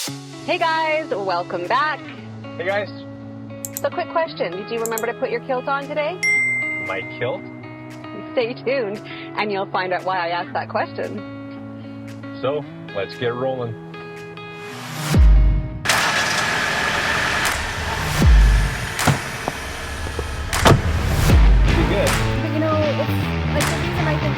Hey guys, welcome back. Hey guys. So quick question, did you remember to put your kilt on today? My kilt? Stay tuned and you'll find out why I asked that question. So, let's get rolling. Pretty good. But you know, it's like the reason I think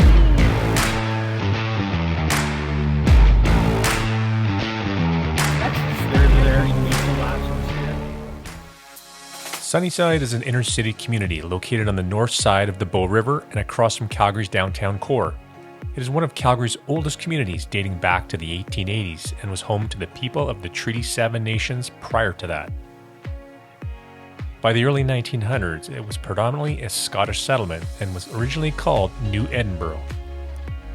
Sunnyside is an inner city community located on the north side of the Bow River and across from Calgary's downtown core. It is one of Calgary's oldest communities, dating back to the 1880s, and was home to the people of the Treaty 7 nations prior to that. By the early 1900s, it was predominantly a Scottish settlement and was originally called New Edinburgh.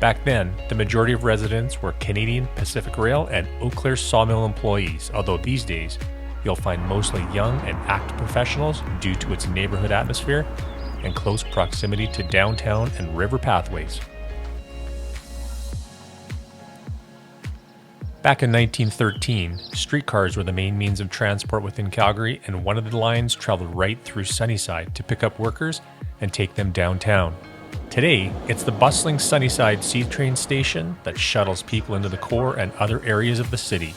Back then, the majority of residents were Canadian Pacific Rail and Eau Claire Sawmill employees, although these days, you'll find mostly young and active professionals due to its neighborhood atmosphere and close proximity to downtown and river pathways. Back in 1913, streetcars were the main means of transport within Calgary, and one of the lines traveled right through Sunnyside to pick up workers and take them downtown. Today, it's the bustling Sunnyside C train station that shuttles people into the core and other areas of the city.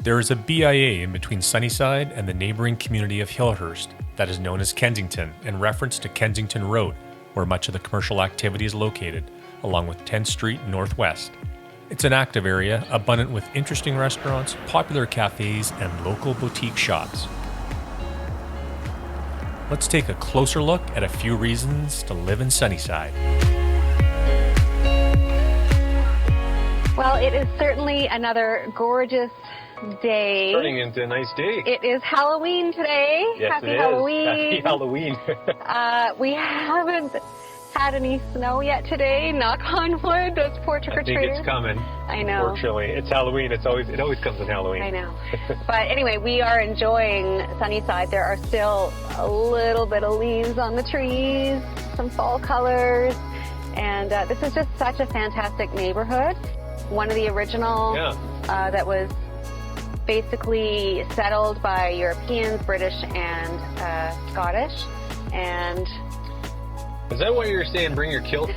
There is a BIA in between Sunnyside and the neighboring community of Hillhurst that is known as Kensington, in reference to Kensington Road, where much of the commercial activity is located, along with 10th Street Northwest. It's an active area, abundant with interesting restaurants, popular cafes, and local boutique shops. Let's take a closer look at a few reasons to live in Sunnyside. well, it is certainly another gorgeous day. Turning into a nice day. It is Halloween today. Yes, Happy it is. Halloween. Happy Halloween. We haven't had any snow yet today. Knock on wood. Those poor trick-or-treaters. I think it's coming. I know. Unfortunately, it's Halloween. It always comes on Halloween. I know. But anyway, we are enjoying Sunnyside. There are still a little bit of leaves on the trees, some fall colors, and this is just such a fantastic neighborhood. One of the original that was basically settled by Europeans, British, and Scottish. And is that why you were saying bring your kilt?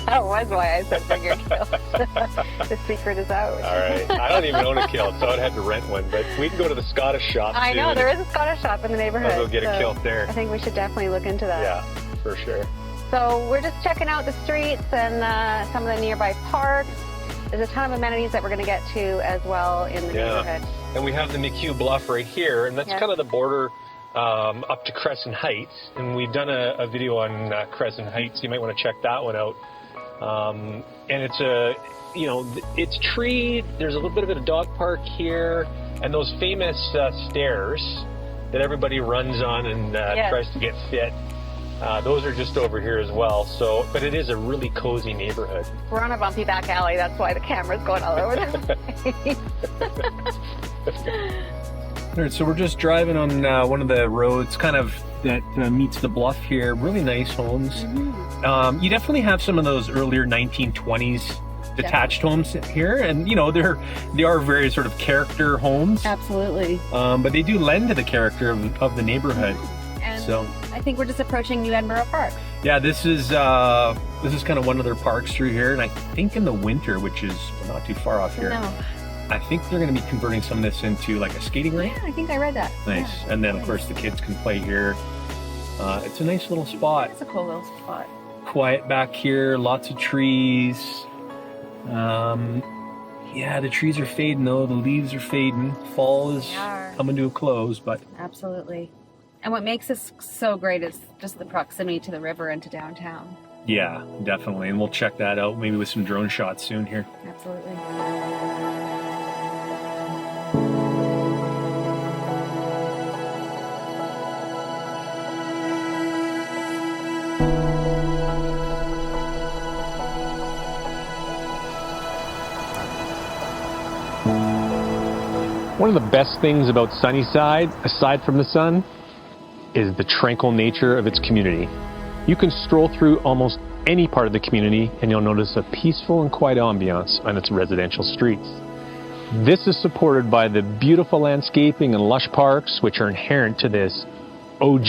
that was why I said bring your kilt. The secret is out. All right. I don't even own a kilt, so I'd have to rent one. But we can go to the Scottish shop. I know, there is a Scottish shop in the neighborhood. I'll go get a kilt there. I think we should definitely look into that. Yeah, for sure. So we're just checking out the streets and some of the nearby parks. There's a ton of amenities that we're going to get to as well in the neighborhood. And we have the McHugh Bluff right here, and that's kind of the border up to Crescent Heights. And we've done a video on Crescent Heights. You might want to check that one out. And it's it's treed. There's a little bit of a dog park here, and those famous stairs that everybody runs on and tries to get fit. Those are just over here as well. So, but it is a really cozy neighborhood. We're on a bumpy back alley. That's why the camera's going all over the place. All right, so we're just driving on one of the roads kind of that meets the bluff here. Really nice homes. Mm-hmm. You definitely have some of those earlier 1920s detached homes here, and they are very sort of character homes. Absolutely. But they do lend to the character of the neighborhood. And so I think we're just approaching New Edinburgh Park. Yeah, this is kind of one of their parks through here, and I think in the winter, which is not too far off here. No. I think they're going to be converting some of this into like a skating rink. Yeah, I think I read that. Nice. Yeah, and then, of course, the kids can play here. It's a nice little spot. It's a cool little spot. Quiet back here, lots of trees. The trees are fading, though. The leaves are fading. Fall is coming to a close, but... Absolutely. And what makes this so great is just the proximity to the river and to downtown. Yeah, definitely. And we'll check that out, maybe with some drone shots soon here. Absolutely. One of the best things about Sunnyside, aside from the sun, is the tranquil nature of its community. You can stroll through almost any part of the community and you'll notice a peaceful and quiet ambiance on its residential streets. This is supported by the beautiful landscaping and lush parks which are inherent to this OG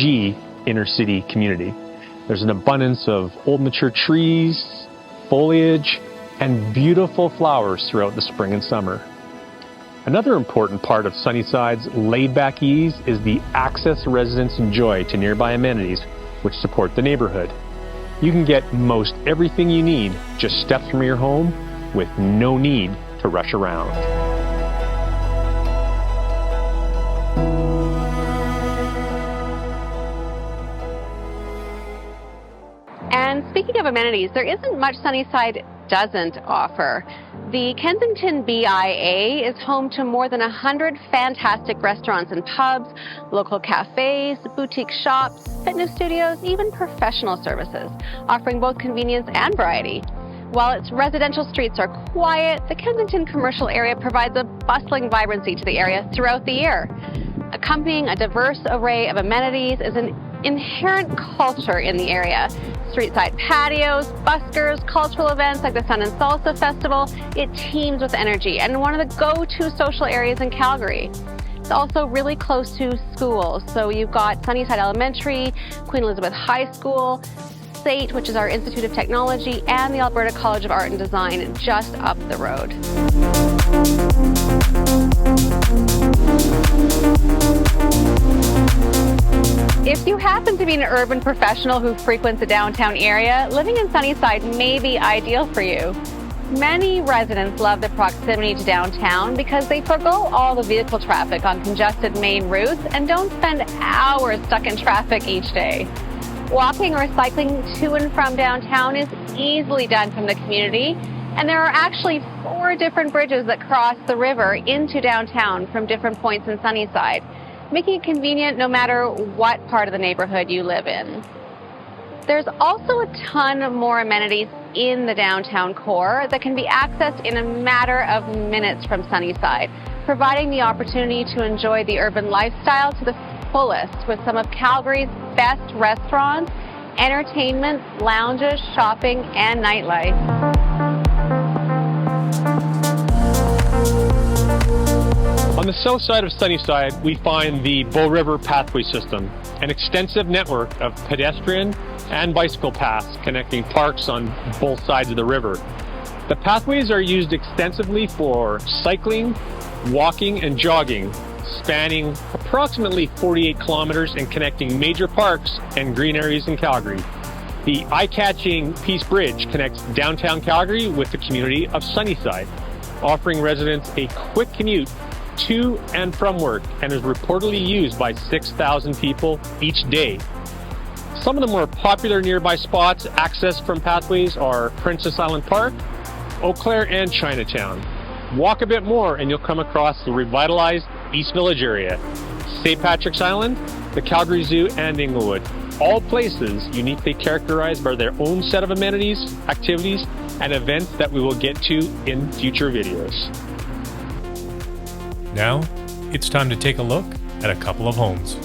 inner city community. There's an abundance of old mature trees, foliage, and beautiful flowers throughout the spring and summer. Another important part of Sunnyside's laid-back ease is the access residents enjoy to nearby amenities which support the neighborhood. You can get most everything you need just steps from your home with no need to rush around. And speaking of amenities, there isn't much Sunnyside doesn't offer. The Kensington BIA is home to more than 100 fantastic restaurants and pubs, local cafes, boutique shops, fitness studios, even professional services, offering both convenience and variety. While its residential streets are quiet, the Kensington commercial area provides a bustling vibrancy to the area throughout the year. Accompanying a diverse array of amenities is an inherent culture in the area. Street-side patios, buskers, cultural events like the Sun and Salsa Festival, it teems with energy and one of the go-to social areas in Calgary. It's also really close to schools, so you've got Sunnyside Elementary, Queen Elizabeth High School, SAIT, which is our Institute of Technology, and the Alberta College of Art and Design just up the road. If you happen to be an urban professional who frequents the downtown area, living in Sunnyside may be ideal for you. Many residents love the proximity to downtown because they forgo all the vehicle traffic on congested main routes and don't spend hours stuck in traffic each day. Walking or cycling to and from downtown is easily done from the community, and there are actually 4 different bridges that cross the river into downtown from different points in Sunnyside, making it convenient no matter what part of the neighborhood you live in. There's also a ton more amenities in the downtown core that can be accessed in a matter of minutes from Sunnyside, providing the opportunity to enjoy the urban lifestyle to the fullest with some of Calgary's best restaurants, entertainment, lounges, shopping, and nightlife. On the south side of Sunnyside, we find the Bow River Pathway System, an extensive network of pedestrian and bicycle paths connecting parks on both sides of the river. The pathways are used extensively for cycling, walking, and jogging, spanning approximately 48 kilometers and connecting major parks and green areas in Calgary. The eye-catching Peace Bridge connects downtown Calgary with the community of Sunnyside, offering residents a quick commute to and from work, and is reportedly used by 6,000 people each day. Some of the more popular nearby spots accessed from pathways are Princess Island Park, Eau Claire, and Chinatown. Walk a bit more and you'll come across the revitalized East Village area, St. Patrick's Island, the Calgary Zoo, and Inglewood. All places uniquely characterized by their own set of amenities, activities, and events that we will get to in future videos. Now, it's time to take a look at a couple of homes.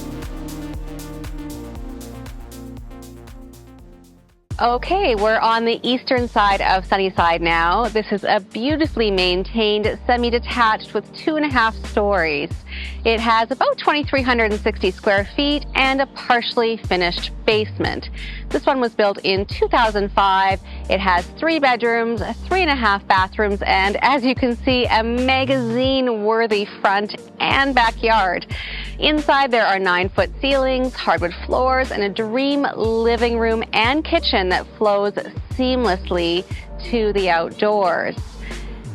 Okay, we're on the eastern side of Sunnyside now. This is a beautifully maintained semi-detached with 2.5 stories. It has about 2,360 square feet and a partially finished basement. This one was built in 2005. It has 3 bedrooms, 3.5 bathrooms, and as you can see, a magazine-worthy front and backyard. Inside there are 9-foot ceilings, hardwood floors, and a dream living room and kitchen that flows seamlessly to the outdoors.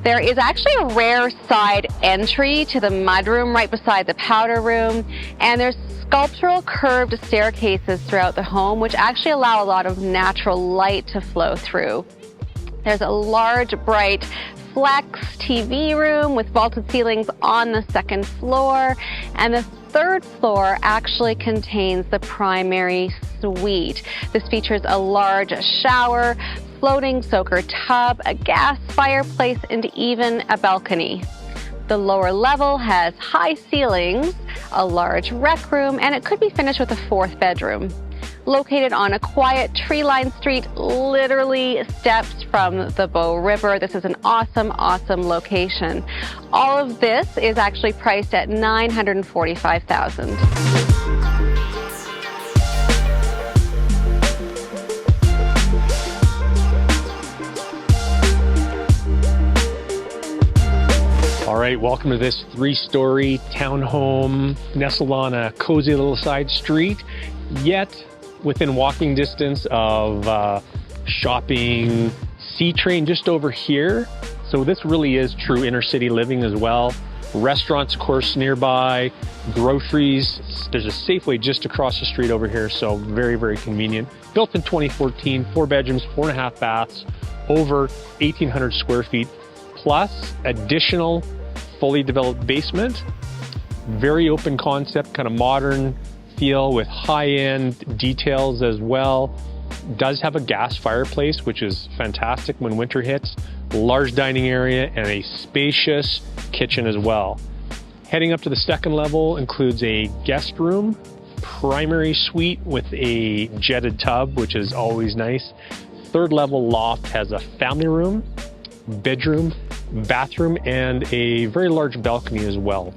There is actually a rare side entry to the mudroom right beside the powder room, and there's sculptural curved staircases throughout the home which actually allow a lot of natural light to flow through. There's a large, bright flex TV room with vaulted ceilings on the 2nd floor, and the 3rd floor actually contains the primary suite. This features a large shower, floating soaker tub, a gas fireplace, and even a balcony. The lower level has high ceilings, a large rec room, and it could be finished with a 4th bedroom. located on a quiet tree-lined street, literally steps from the Bow River. This is an awesome, awesome location. All of this is actually priced at $945,000. All right, welcome to this 3-story townhome nestled on a cozy little side street, yet within walking distance of shopping, C-Train just over here. So this really is true inner city living as well. Restaurants, of course, nearby, groceries. There's a Safeway just across the street over here, so very, very convenient. Built in 2014, 4 bedrooms, 4.5 baths, over 1,800 square feet, plus additional fully developed basement. Very open concept, kind of modern feel with high-end details as well. Does have a gas fireplace, which is fantastic when winter hits. Large dining area and a spacious kitchen as well. Heading up to the second level includes a guest room, primary suite with a jetted tub, which is always nice. Third level loft has a family room, bedroom, bathroom, and a very large balcony as well.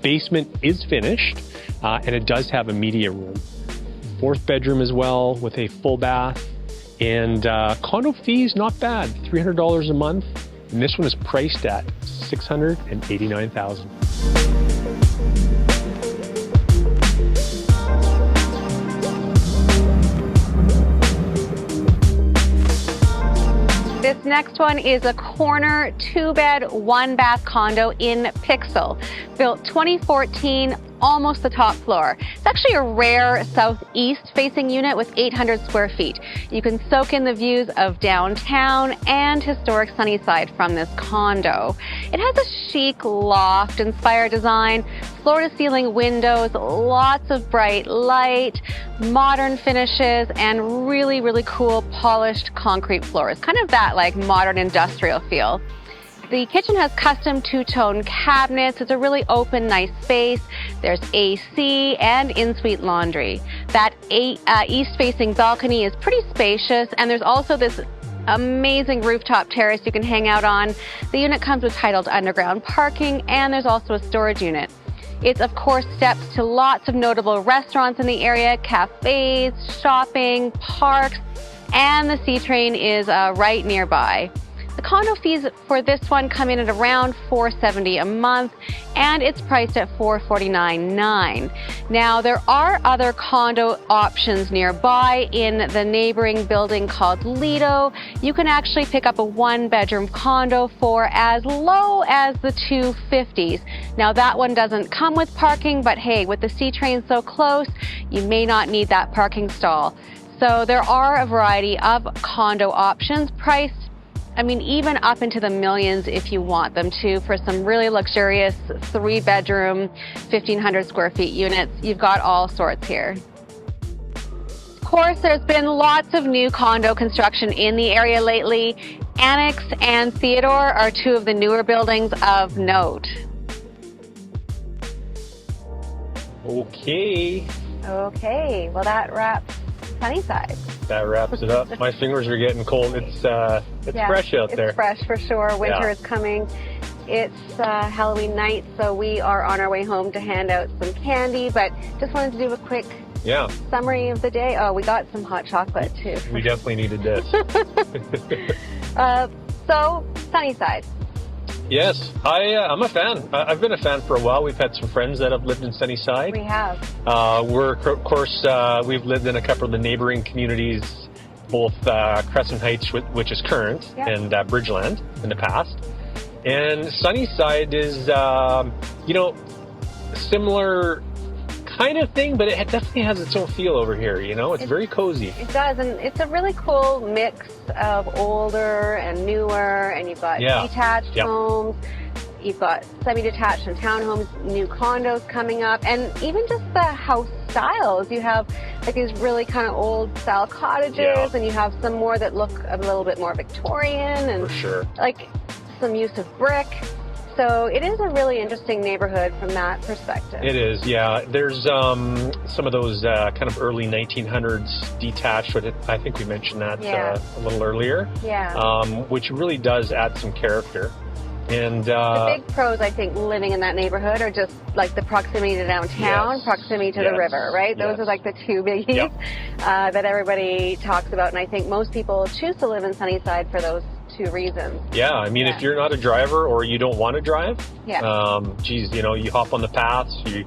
Basement is finished, and it does have a media room. 4th bedroom as well with a full bath, and condo fees not bad, $300 a month, and this one is priced at $689,000. This next one is a corner 2-bed, 1-bath condo in Pixel, built 2014, almost the top floor. It's actually a rare southeast facing unit with 800 square feet. You can soak in the views of downtown and historic Sunnyside from this condo. It has a chic loft inspired design, floor to ceiling windows, lots of bright light, modern finishes, and really, really cool polished concrete floors. Kind of that like modern industrial feel. The kitchen has custom 2-tone cabinets. It's a really open, nice space. There's AC and in-suite laundry. That east-facing balcony is pretty spacious, and there's also this amazing rooftop terrace you can hang out on. The unit comes with titled underground parking, and there's also a storage unit. It's, of course, steps to lots of notable restaurants in the area, cafes, shopping, parks, and the C-Train is right nearby. The condo fees for this one come in at around $470 a month, and it's priced at $449,900. Now, there are other condo options nearby in the neighboring building called Lido. You can actually pick up a 1-bedroom condo for as low as the $250s. Now, that one doesn't come with parking, but hey, with the C-Train so close, you may not need that parking stall. So there are a variety of condo options priced, even up into the millions if you want them to, for some really luxurious 3-bedroom, 1,500 square feet units. You've got all sorts here. Of course, there's been lots of new condo construction in the area lately. Annex and Theodore are 2 of the newer buildings of note. Okay, well that wraps Sunnyside. that wraps it up. My fingers are getting cold. It's fresh out there. It's fresh for sure. Winter is coming. It's Halloween night, so we are on our way home to hand out some candy, but just wanted to do a quick summary of the day. Oh, we got some hot chocolate too. We definitely needed this. So, Sunnyside. Yes, I'm a fan. I've been a fan for a while. We've had some friends that have lived in Sunnyside. We have. We've lived in a couple of the neighboring communities, both Crescent Heights, which is current, and Bridgeland in the past. And Sunnyside is, similar kind of thing, but it definitely has its own feel over here, It's very cozy. It does, and it's a really cool mix of older and newer, and you've got detached homes, you've got semi-detached and townhomes, new condos coming up, and even just the house styles. You have like these really kind of old style cottages, and you have some more that look a little bit more Victorian, and for sure, like some use of brick. So it is a really interesting neighborhood from that perspective. It is, yeah. There's some of those kind of early 1900s detached, but I think we mentioned that a little earlier. Yeah. Which really does add some character. And the big pros, I think, living in that neighborhood are just like the proximity to downtown, proximity to the river, right? Those are like the two biggies that everybody talks about. And I think most people choose to live in Sunnyside for those two reasons. Yeah, I mean, if you're not a driver or you don't want to drive, geez, you know, you hop on the paths, you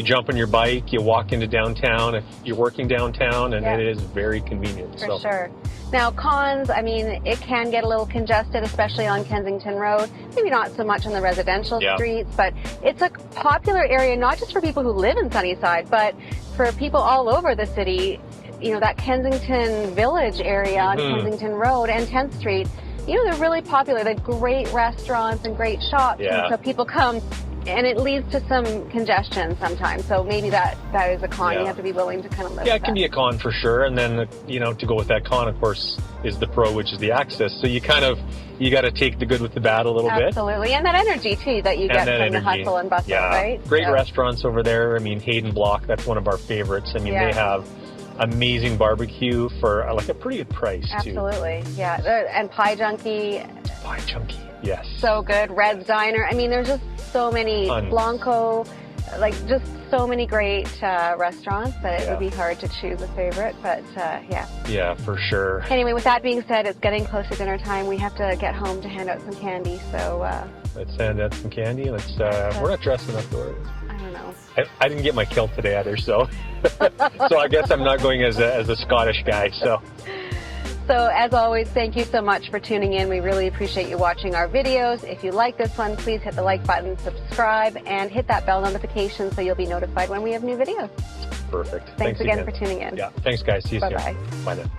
jump on your bike, you walk into downtown if you're working downtown, and it is very convenient. For sure. Now, cons, I mean, it can get a little congested, especially on Kensington Road. Maybe not so much on the residential streets, but it's a popular area, not just for people who live in Sunnyside, but for people all over the city. You know, that Kensington Village area on Kensington Road and 10th Street, you know, they're really popular. They're great restaurants and great shops. Yeah. And so people come, and it leads to some congestion sometimes. So maybe that is a con. You have to be willing to kind of live with it can be a con for sure. And then, you know, to go with that con, of course, is the pro, which is the access. So you got to take the good with the bad a little bit. Absolutely. And that energy, too, that you get from the hustle and bustle, right? Great restaurants over there. I mean, Hayden Block, that's one of our favorites. I mean, they have amazing barbecue for like a pretty good price, too. Absolutely. Yeah. And Pie Junkie. Pie Junkie, yes. So good. Red's Diner. I mean, there's just so many. Blanco, like just so many great restaurants that it would be hard to choose a favorite, but Yeah, for sure. Anyway, with that being said, it's getting close to dinner time. We have to get home to hand out some candy, so let's hand out some candy. Let's we're not dressed enough for it. I don't know. I didn't get my kilt today either, so so I guess I'm not going as a Scottish guy, so as always, thank you so much for tuning in. We really appreciate you watching our videos. If you like this one, please hit the like button, subscribe, and hit that bell notification so you'll be notified when we have new videos. Perfect. Thanks again for tuning in. Yeah, thanks guys. See you soon. Bye-bye. Bye then.